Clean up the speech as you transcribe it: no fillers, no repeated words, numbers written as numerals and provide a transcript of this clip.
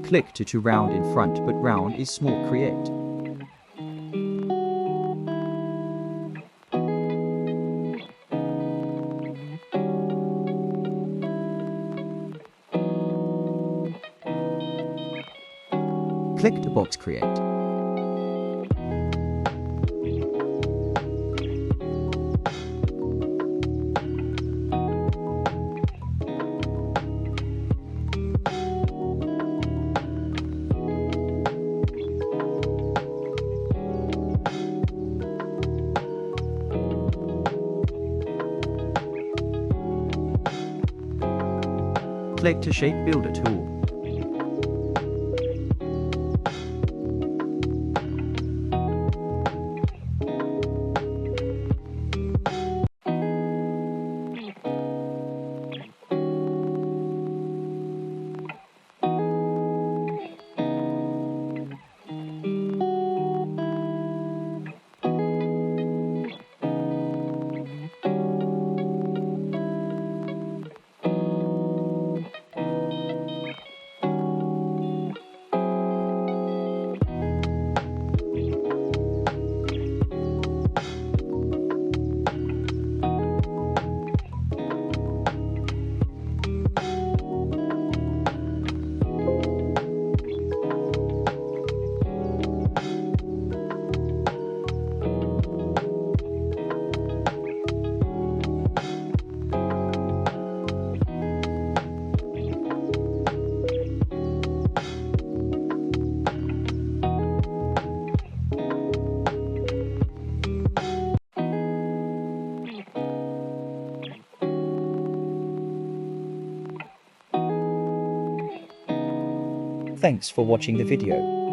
Click to round in front, but round is small. Create. Click to box create. Click to Shape Builder tool. Thanks for watching the video.